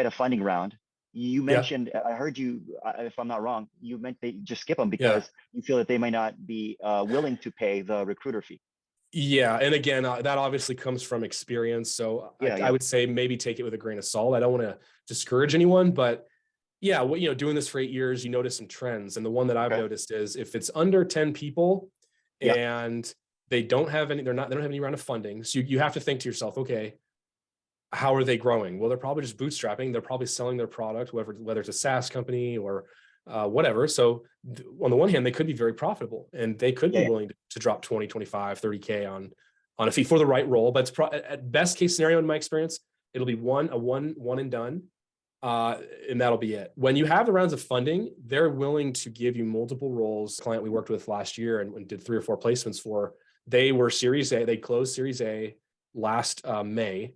at a funding round. You Yeah, mentioned, I heard you, if I'm not wrong, you meant they just skip them yeah, because you feel that they might not be willing to pay the recruiter fee. yeah. And again, that obviously comes from experience. So Yeah, I yeah, would say maybe take it with a grain of salt. I don't want to discourage anyone, but yeah, what, doing this for 8 years, you notice some trends. And the one that I've okay, noticed is if it's under 10 people yeah, and they don't have any round of funding. So you have to think to yourself, okay, how are they growing? Well, they're probably just bootstrapping. They're probably selling their product, whether it's a SaaS company or whatever. So on the one hand, they could be very profitable and they could be yeah, willing to drop 20, 25, 30K on a fee for the right role. But at best case scenario, in my experience, it'll be one and done. And that'll be it. When you have the rounds of funding, they're willing to give you multiple roles. The client we worked with last year and did 3 or 4 placements for, they were Series A. They closed Series A last May,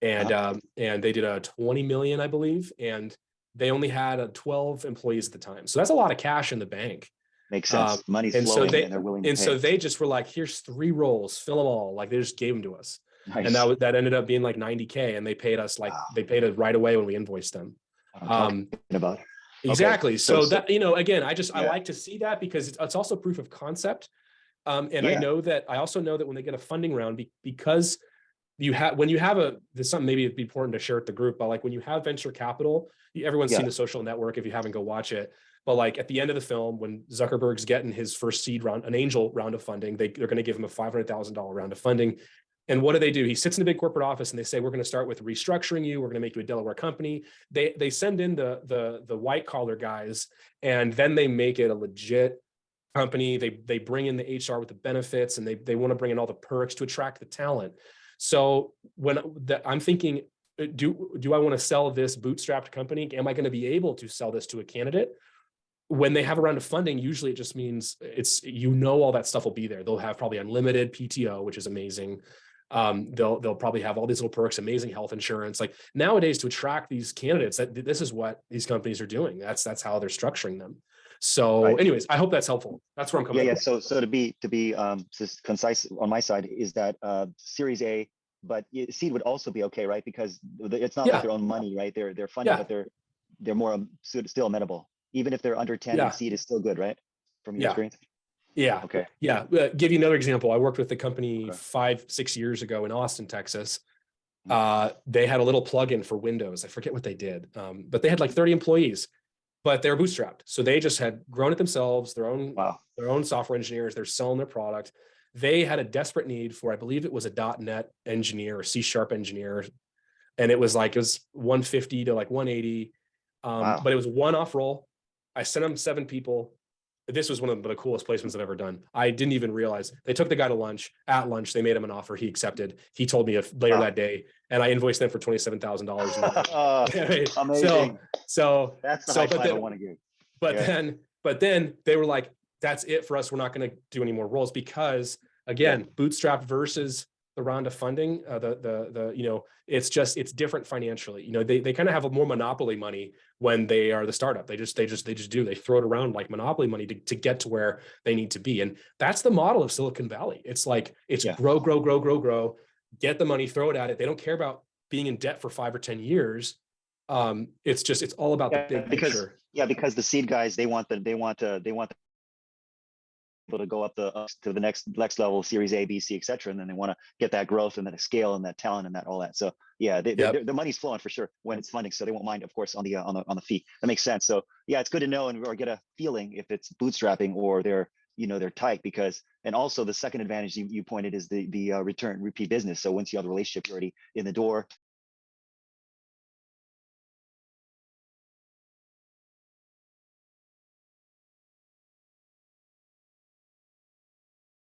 uh-huh. and they did a 20 million, I believe, and they only had 12 employees at the time. So that's a lot of cash in the bank. Makes Um, sense. Money's and so flowing they and they're willing to and so pay. they just were like, here's 3 roles, fill them all. Like they just gave them to us. And Nice. that ended up being like 90K, and Wow, they paid us right away when we invoiced them. what I'm talking Um, about. Okay, exactly. so, So so that, again, I yeah, like to see that because it's also proof of concept. And yeah, I also know that when they get a funding round, because when you have there's something maybe it'd be important to share with the group, but like when you have venture capital, everyone's seen yeah, The Social Network. If you haven't, go watch it. But like at the end of the film, when Zuckerberg's getting his first seed round, an angel round of funding, they're going to give him a $500,000 round of funding. And what do? He sits in a big corporate office and they say, we're going to start with restructuring you. We're going to make you a Delaware company. They send in the white collar guys, and then they make it a legit company. They bring in the HR with the benefits, and they want to bring in all the perks to attract the talent. So I'm thinking, do I want to sell this bootstrapped company? Am I going to be able to sell this to a candidate? When they have a round of funding, usually it just means all that stuff will be there. They'll have probably unlimited PTO, which is amazing. They'll probably have all these little perks, amazing health insurance. Like nowadays, to attract these candidates, this is what these companies are doing. That's how they're structuring them. So, right. anyways, I hope that's helpful. That's where I'm Yeah, coming yeah. from. So to be just concise on my side is that Series A, but seed would also be okay, right? Because it's not like Yeah, their own money, right? They're funding, yeah, but they're more still amenable. Even if they're under 10, and yeah, seed is still good, right? From your yeah. experience. Yeah. Okay. Yeah. Give you another example. I worked with the company Okay. 5, 6 years ago in Austin, Texas. Mhm. They had a little plugin for Windows. I forget what they did, but they had like 30 employees, but they were bootstrapped. So they just had grown it themselves, Wow. their own software engineers. They're selling their product. They had a desperate need for, I believe it was a .NET engineer or C# engineer, and it was 150 to like 180, Wow. but it was one off role. I sent them 7 people. This was one of the coolest placements I've ever done. I didn't even realize they took the guy to lunch. At lunch, they made him an offer. He accepted. He told me later Wow. that day, and I invoiced them for $27,000. Amazing. so, so, That's the so, high five I want to give. but Yeah. then, but then they were like, "That's it for us. We're not going to do any more roles because, Yeah. again, bootstrap versus the round of funding. It's different financially. They kind of have a more monopoly money when they are the startup. They just do. They throw it around like monopoly money to get to where they need to be, and that's the model of Silicon Valley. It's like it's Yeah. grow, grow, grow, grow, grow. Get the money, throw it at it. They don't care about being in debt for 5 or 10 years. It's all about the Yeah. big picture. Because the seed guys, they want able to go to the next level, Series A, B, C, etc. And then they want to get that growth and that scale and that talent and that all that. So yeah, Yep. the money's flowing for sure when it's funding, so they won't mind, of course, on the fee. That makes sense. So yeah, it's good to know or get a feeling if it's bootstrapping or they're tight and also the second advantage you pointed is the repeat business. So once you have the relationship, you're already in the door.